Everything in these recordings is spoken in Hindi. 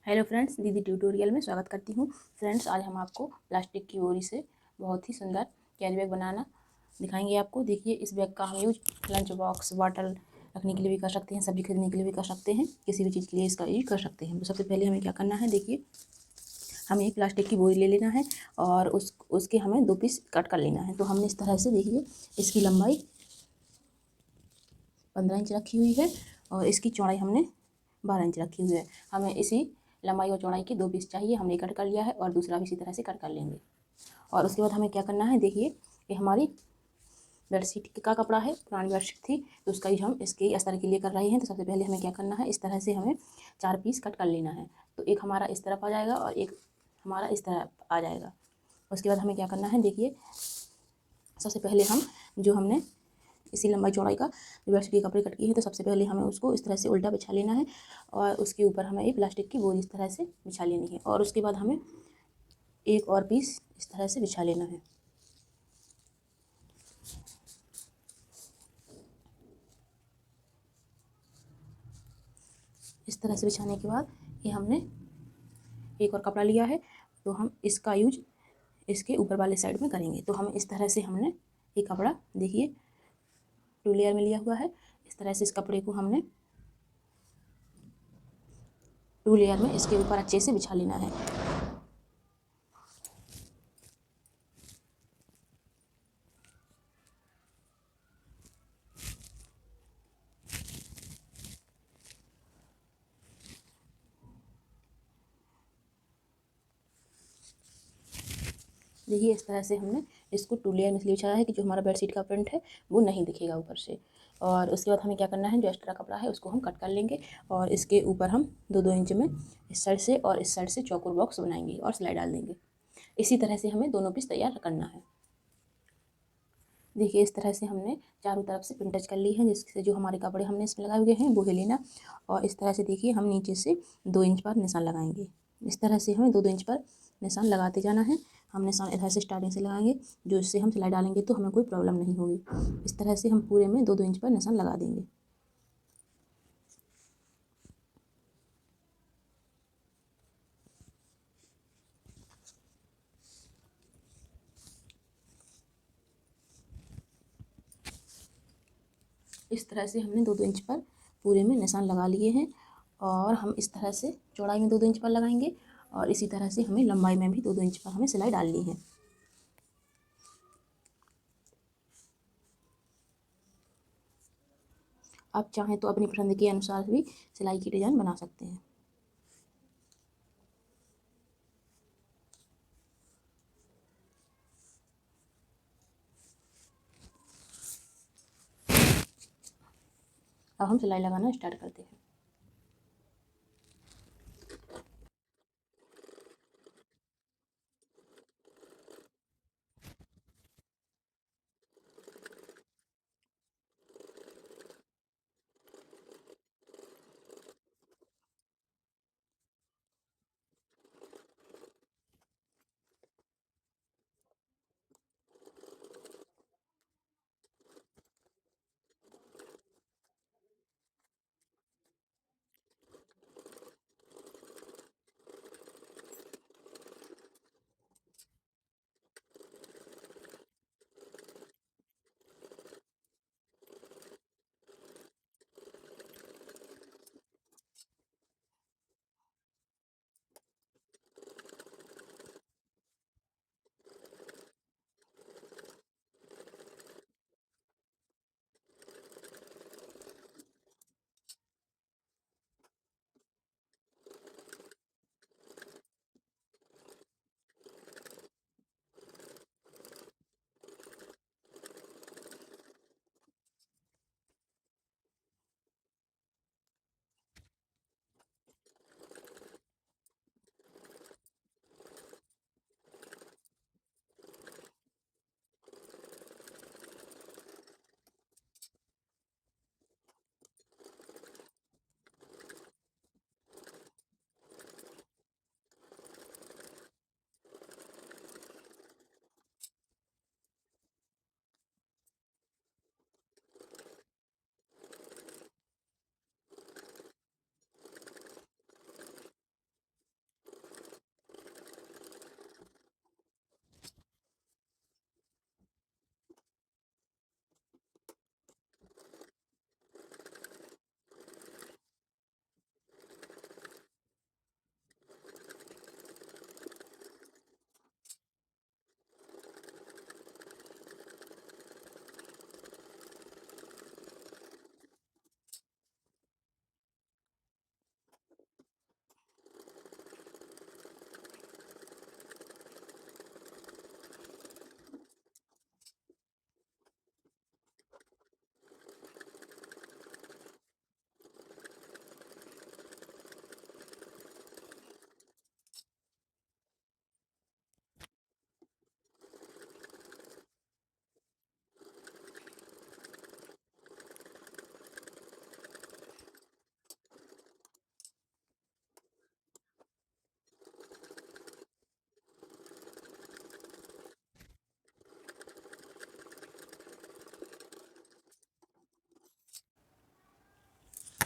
हेलो फ्रेंड्स, दीदी ट्यूटोरियल में स्वागत करती हूँ। फ्रेंड्स, आज हम आपको प्लास्टिक की बोरी से बहुत ही सुंदर कैरी बैग बनाना दिखाएंगे। आपको देखिए, इस बैग का हम यूज लंच बॉक्स, बॉटल रखने के लिए भी कर सकते हैं, सब्जी खरीदने के लिए भी कर सकते हैं, किसी भी चीज़ के लिए इसका यूज कर सकते हैं। तो सबसे पहले हमें क्या करना है, देखिए हमें एक प्लास्टिक की बोरी ले लेना है और उसके हमें 2 पीस कट कर लेना है। तो हमने इस तरह से, देखिए इसकी लंबाई 15 इंच रखी हुई है और इसकी चौड़ाई हमने 12 इंच रखी हुई है। हमें इसी लंबाई और चौड़ाई के 2 पीस चाहिए, हमने कट कर लिया है और दूसरा भी इसी तरह से कट कर लेंगे। और उसके बाद हमें क्या करना है, देखिए ये हमारी बेडशीट का कपड़ा है, पुरानी बेडशीट थी तो उसका ही हम इसके अस्तर के लिए कर रहे हैं। तो सबसे पहले हमें क्या करना है, इस तरह से हमें 4 पीस कट कर लेना है। तो एक हमारा इस तरफ आ जाएगा और एक हमारा इस तरफ आ जाएगा। उसके बाद हमें क्या करना है, देखिए सबसे पहले हम जो हमने इसी लंबाई चौड़ाई का बेडशीट के कपड़े कट किए हैं, तो सबसे पहले हमें उसको इस तरह से उल्टा बिछा लेना है और उसके ऊपर हमें एक प्लास्टिक की बोरी इस तरह से बिछा लेनी है। और उसके बाद हमें एक और पीस इस तरह से बिछा लेना है। इस तरह से बिछाने के बाद ये हमने एक और कपड़ा लिया है, तो हम इसका यूज इसके ऊपर वाले साइड में करेंगे। तो हम इस तरह से हमने एक कपड़ा, देखिए 2 लेयर में लिया हुआ है। इस तरह से इस कपड़े को हमने 2 लेयर में इसके ऊपर अच्छे से बिछा लेना है। देखिए इस तरह से हमने इसको 2 लेयर में इसलिए बिछाया है कि जो हमारा बेडशीट का प्रिंट है वो नहीं दिखेगा ऊपर से। और उसके बाद हमें क्या करना है, जो एक्स्ट्रा कपड़ा है उसको हम कट कर लेंगे और इसके ऊपर हम 2-2 इंच में इस साइड से और इस साइड से चौकोर बॉक्स बनाएंगे और सिलाई डाल देंगे। इसी तरह से हमें दोनों पीस तैयार करना है। देखिए इस तरह से हमने चारों तरफ से पिन टच कर ली है, जिससे जो हमारे कपड़े हमने इसमें लगाए हुए हैं वो ही लेना। और इस तरह से देखिए हम नीचे से 2 इंच पर निशान लगाएंगे। इस तरह से हमें 2-2 इंच पर निशान लगाते जाना है। हम निशान इधर से स्टार्टिंग से लगाएंगे, जो इससे हम सिलाई डालेंगे तो हमें कोई प्रॉब्लम नहीं होगी। इस तरह से हम पूरे में 2-2 इंच पर निशान लगा देंगे। इस तरह से हमने 2-2 इंच पर पूरे में निशान लगा लिए हैं। और हम इस तरह से चौड़ाई में 2-2 इंच पर लगाएंगे और इसी तरह से हमें लंबाई में भी 2-2 इंच पर हमें सिलाई डालनी है। आप चाहें तो अपनी पसंद के अनुसार भी सिलाई की डिज़ाइन बना सकते हैं। अब हम सिलाई लगाना स्टार्ट करते हैं।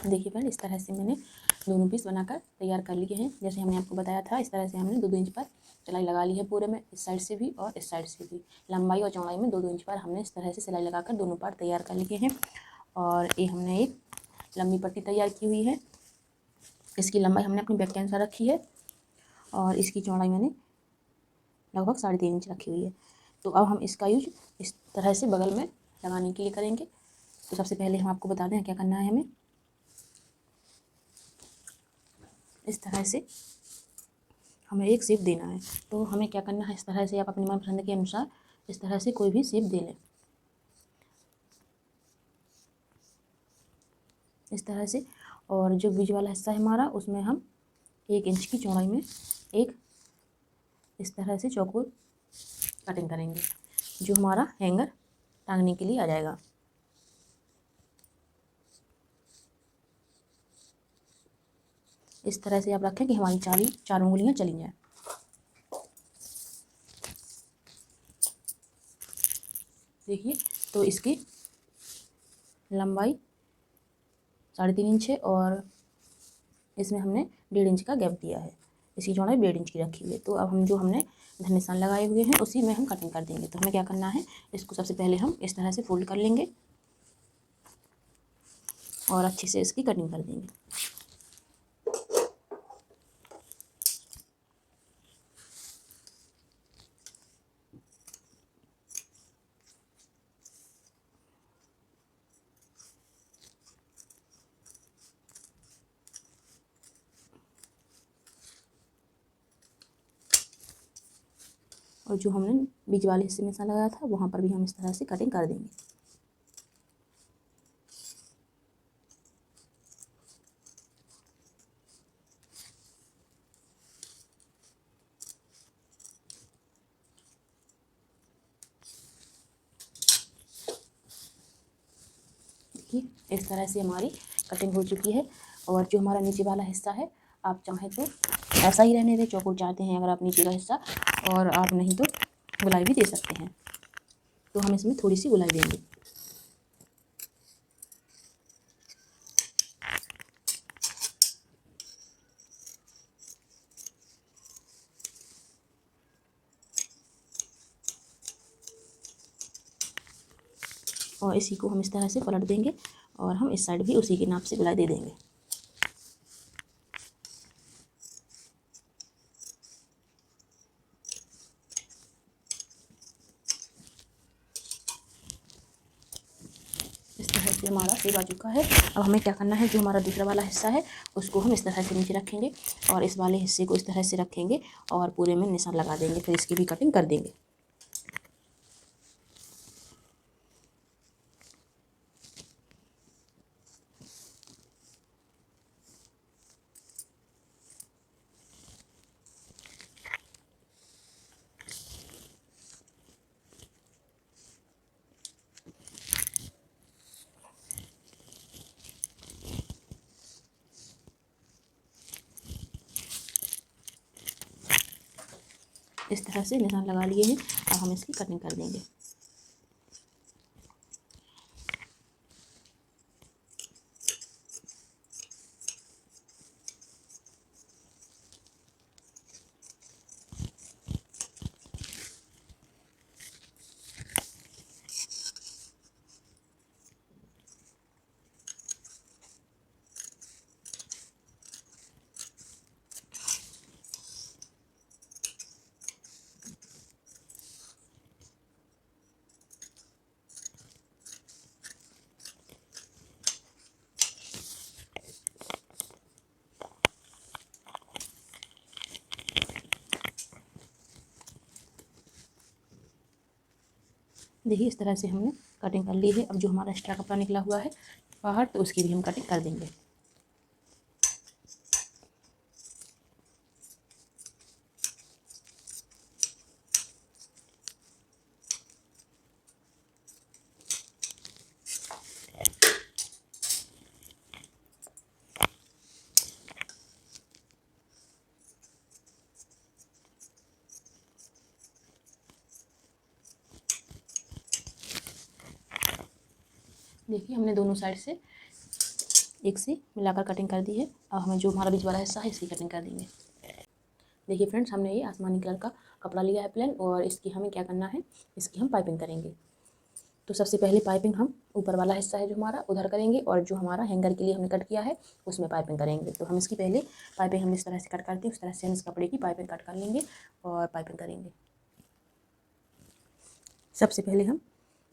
देखिए फ्रेंड, इस तरह से मैंने दोनों पीस बनाकर तैयार कर लिए हैं। जैसे हमने आपको बताया था, इस तरह से हमने 2-2 इंच पर सिलाई लगा ली है पूरे में, इस साइड से भी और इस साइड से भी। लंबाई और चौड़ाई में 2-2 इंच पर हमने इस तरह से सिलाई लगाकर दोनों पार्ट तैयार कर लिए हैं। और ये हमने एक लंबी पट्टी तैयार की हुई है। इसकी लंबाई हमने अपनी बैक के अनुसार रखी है और इसकी चौड़ाई मैंने लगभग 3.5 इंच रखी हुई है। तो अब हम इसका यूज इस तरह से बगल में लगाने के लिए करेंगे। तो सबसे पहले हम आपको बता दें क्या करना है। हमें इस तरह से हमें एक शेप देना है। तो हमें क्या करना है, इस तरह से आप अपनी मनपसंद के अनुसार इस तरह से कोई भी शेप दे लें, इस तरह से। और जो बीच वाला हिस्सा है हमारा, उसमें हम 1 इंच की चौड़ाई में एक इस तरह से चौकोर कटिंग करेंगे, जो हमारा हैंगर टांगने के लिए आ जाएगा। इस तरह से आप रखें कि हमारी चारों उंगलियां चली जाएं। देखिए, तो इसकी लंबाई 3.5 इंच है और इसमें हमने 1.5 इंच का गैप दिया है। इसकी चौड़ाई 1.5 इंच की रखी हुई है। तो अब हम जो हमने धन निशान लगाए हुए हैं उसी में हम कटिंग कर देंगे। तो हमें क्या करना है, इसको सबसे पहले हम इस तरह से फोल्ड कर लेंगे और अच्छे से इसकी कटिंग कर देंगे। और जो हमने बीच वाले हिस्से में निशान लगाया था वहाँ पर भी हम इस तरह से कटिंग कर देंगे। देखिए, इस तरह से हमारी कटिंग हो चुकी है। और जो हमारा नीचे वाला हिस्सा है, आप चाहें तो ऐसा ही रहने दें, चौकोर चाहते हैं अगर आप नीचे का हिस्सा, और आप नहीं तो गुलाई भी दे सकते हैं। तो हम इसमें थोड़ी सी गुलाई देंगे। और इसी को हम इस तरह से पलट देंगे और हम इस साइड भी उसी के नाप से गुलाई दे देंगे। इस तरह से हमारा शेप आ चुका है। अब हमें क्या करना है, जो हमारा दूसरा वाला हिस्सा है उसको हम इस तरह से नीचे रखेंगे और इस वाले हिस्से को इस तरह से रखेंगे और पूरे में निशान लगा देंगे। फिर इसकी भी कटिंग कर देंगे। इस तरह से निशान लगा लिए हैं। अब हम इसकी कटिंग कर देंगे। देखिए, इस तरह से हमने कटिंग कर ली है। अब जो हमारा एक्स्ट्रा कपड़ा निकला हुआ है बाहर, तो उसकी भी हम कटिंग कर देंगे। देखिए, हमने दोनों साइड से एक से मिलाकर कटिंग कर दी है। अब हमें जो हमारा बीच वाला हिस्सा है इसकी कटिंग कर देंगे। देखिए फ्रेंड्स, हमने ये आसमानी कलर का कपड़ा लिया है प्लेन, और इसकी हमें क्या करना है, इसकी हम पाइपिंग करेंगे। तो सबसे पहले पाइपिंग हम ऊपर वाला हिस्सा है जो हमारा उधर करेंगे, और जो हमारा हैंगर के लिए हमने कट किया है उसमें पाइपिंग करेंगे। तो हम इसकी पहले पाइपिंग हम इस तरह से कट करते हैं, उस तरह से हम इस कपड़े की पाइपिंग कट कर लेंगे और पाइपिंग करेंगे। सबसे पहले हम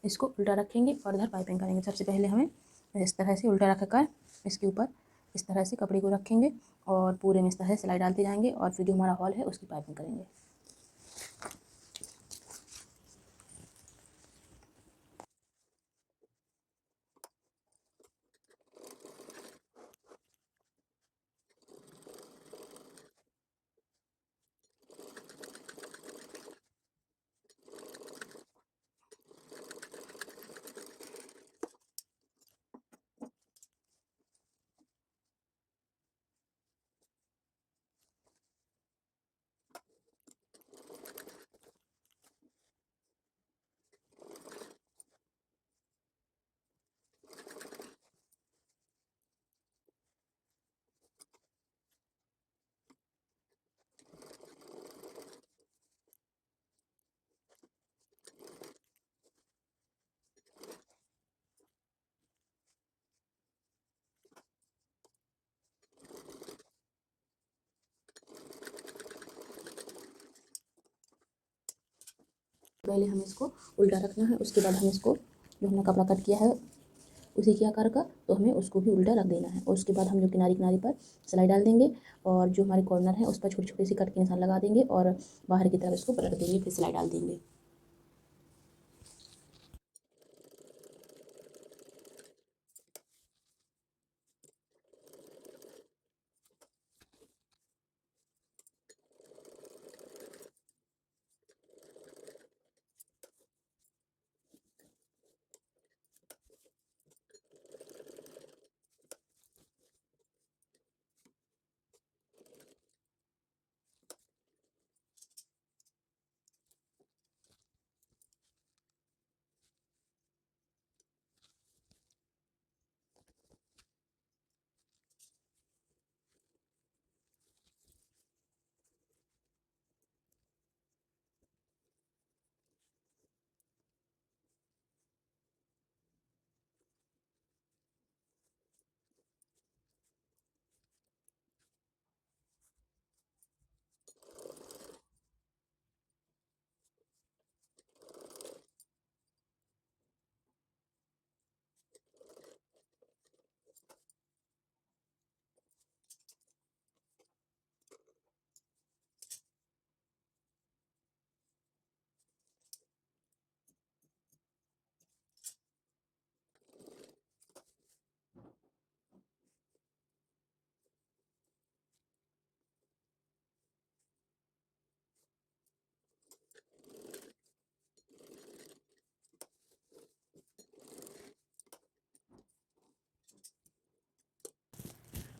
इसको उल्टा रखेंगे और इधर पाइपिंग करेंगे। सबसे पहले हमें इस तरह से उल्टा रख कर इसके ऊपर इस तरह से कपड़े को रखेंगे और पूरे में इस तरह से सिलाई डालते जाएंगे, और फिर जो हमारा हॉल है उसकी पाइपिंग करेंगे। पहले हमें इसको उल्टा रखना है, उसके बाद हम इसको जो हमने कपड़ा कट किया है उसी के आकार का, तो हमें उसको भी उल्टा रख देना है। और उसके बाद हम जो किनारी किनारी पर सिलाई डाल देंगे, और जो हमारे कॉर्नर है उस पर छोटी छोटी सी कट के निशान लगा देंगे, और बाहर की तरफ इसको पलट देंगे, फिर सिलाई डाल देंगे।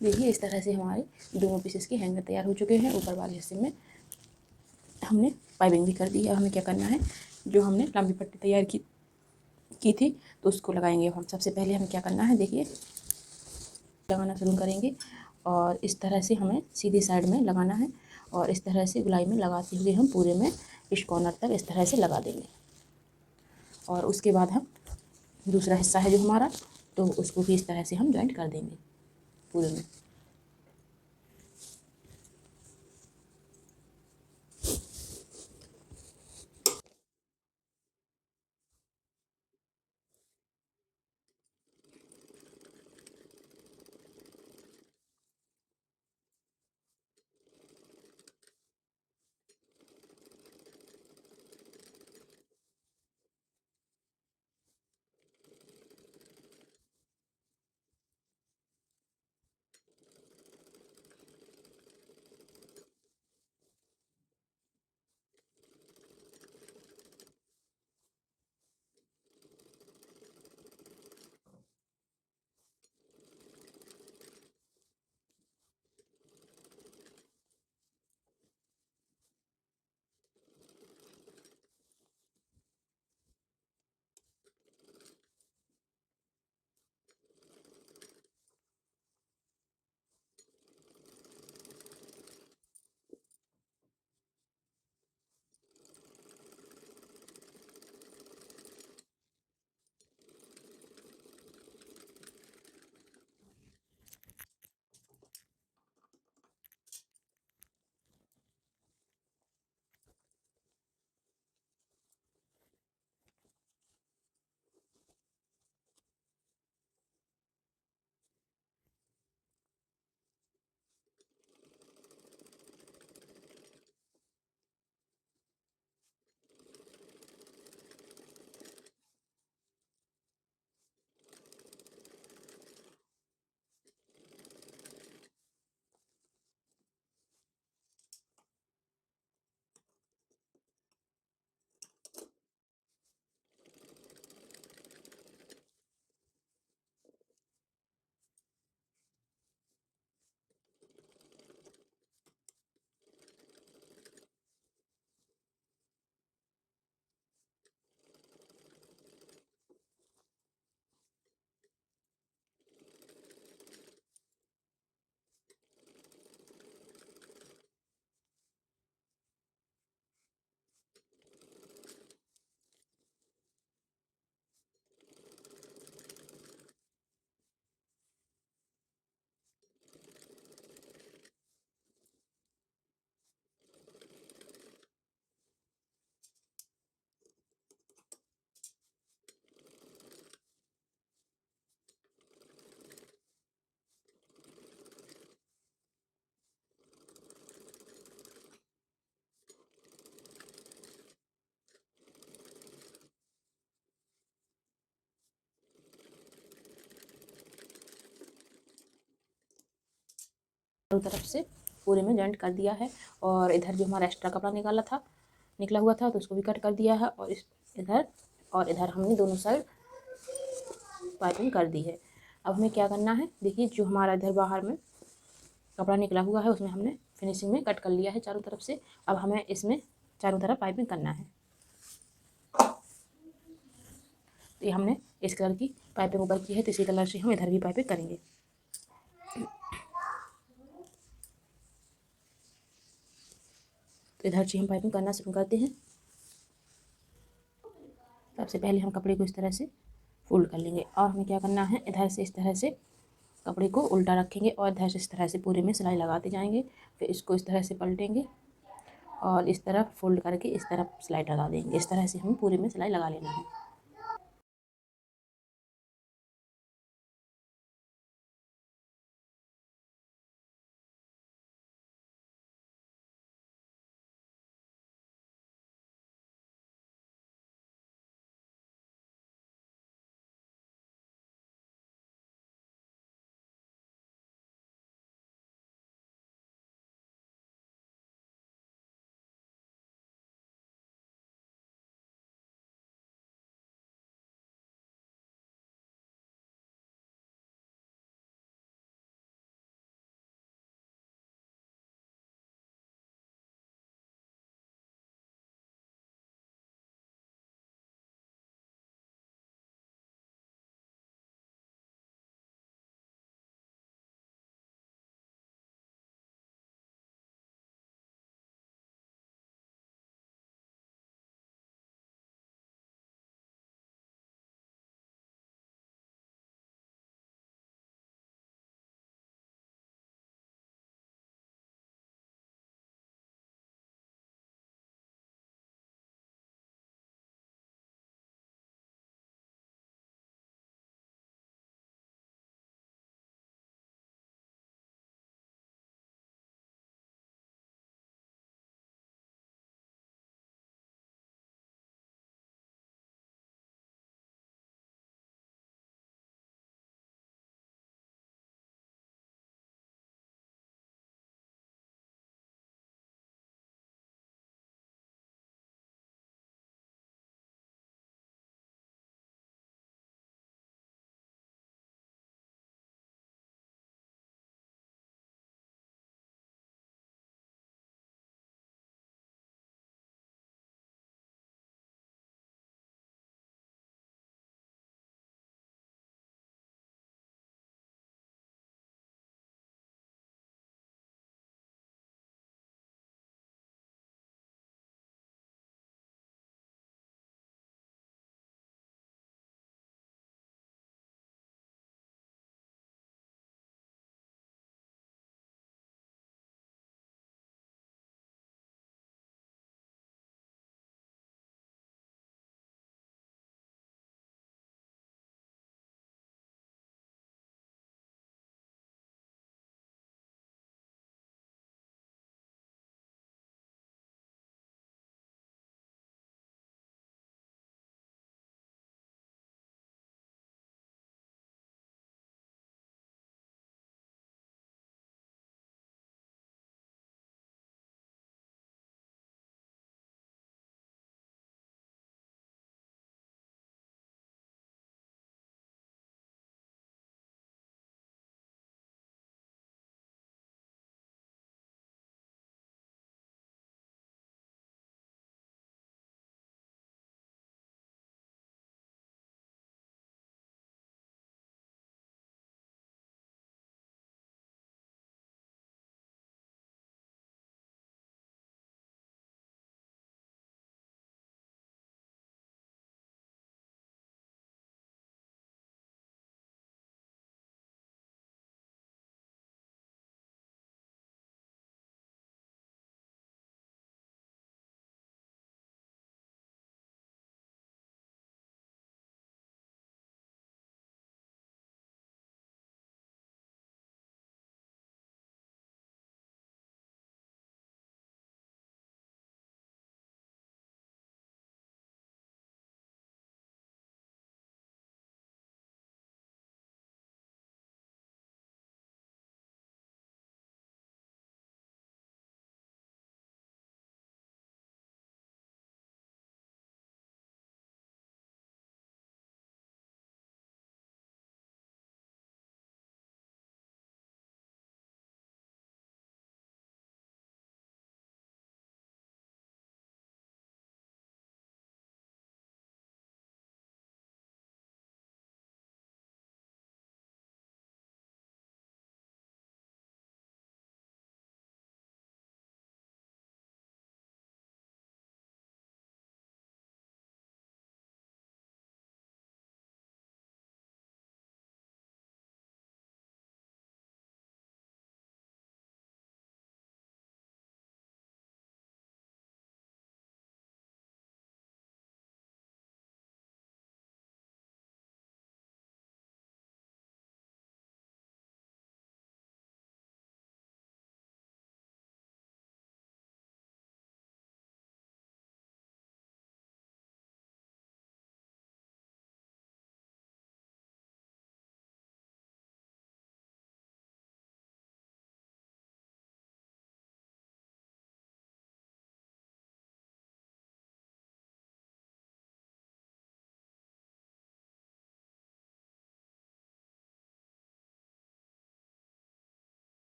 देखिए इस तरह से हमारे दोनों पीसेस के हैंगर तैयार हो चुके हैं। ऊपर वाले हिस्से में हमने पाइपिंग भी कर दी है। हमें क्या करना है, जो हमने लंबी पट्टी तैयार की थी तो उसको लगाएंगे। हम सबसे पहले हमें क्या करना है, देखिए लगाना शुरू करेंगे, और इस तरह से हमें सीधी साइड में लगाना है, और इस तरह से गुलाई में लगाते हुए हम पूरे में इस कॉर्नर तक इस तरह से लगा देंगे। और उसके बाद हम दूसरा हिस्सा है जो हमारा, तो उसको भी इस तरह से हम जॉइंट कर देंगे पूरे में। चारों तरफ से पूरे में जॉइंट कर दिया है। और इधर जो हमारा एक्स्ट्रा कपड़ा निकला हुआ था तो उसको भी कट कर दिया है। और इधर हमने दोनों साइड पाइपिंग कर दी है। अब हमें क्या करना है, देखिए जो हमारा इधर बाहर में कपड़ा निकला हुआ है उसमें हमने फिनिशिंग में कट कर लिया है चारों तरफ से। अब हमें इसमें चारों तरफ पाइपिंग करना है। तो ये हमने इस कलर की पाइपिंग ऊपर की है, तो इसी कलर से हम इधर भी पाइपिंग करेंगे। तो इधर से हम पाइपिंग करना शुरू करते हैं। सबसे पहले हम कपड़े को इस तरह से फोल्ड कर लेंगे और हमें क्या करना है, इधर से इस तरह से कपड़े को उल्टा रखेंगे और इधर से इस तरह से पूरे में सिलाई लगाते जाएंगे। फिर इसको इस तरह से पलटेंगे और इस तरफ फोल्ड करके इस तरफ सिलाई लगा देंगे। इस तरह से हमें पूरे में सिलाई लगा लेना है।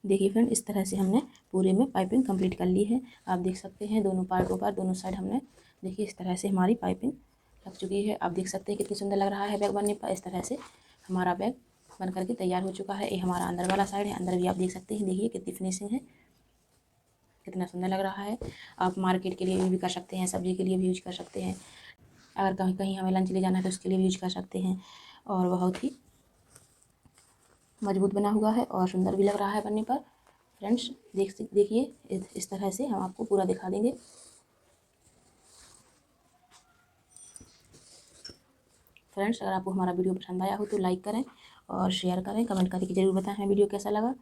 देखिए फ्रेंड, इस तरह से हमने पूरे में पाइपिंग कंप्लीट कर ली है। आप देख सकते हैं दोनों पार्टों पर, दोनों साइड हमने देखिए इस तरह से हमारी पाइपिंग लग चुकी है। आप देख सकते हैं कितनी सुंदर लग रहा है बैग बनने पर। इस तरह से हमारा बैग बन करके तैयार हो चुका है। ये हमारा अंदर वाला साइड है, अंदर भी आप देख सकते हैं। देखिए कितनी फिनिशिंग है, कितना सुंदर लग रहा है। आप मार्केट के लिए भी कर सकते हैं, सब्जी के लिए भी यूज कर सकते हैं, अगर कहीं कहीं हमें लंच ले जाना है तो उसके लिए भी यूज कर सकते हैं। और बहुत ही मजबूत बना हुआ है और सुंदर भी लग रहा है बनने पर। फ्रेंड्स देखिए इस तरह से हम आपको पूरा दिखा देंगे। फ्रेंड्स, अगर आपको हमारा वीडियो पसंद आया हो तो लाइक करें और शेयर करें, कमेंट करके ज़रूर बताएं हमें वीडियो कैसा लगा।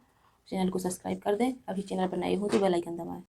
चैनल को सब्सक्राइब कर दें, अभी चैनल पर नए हो तो बेल आइकन दबाएं।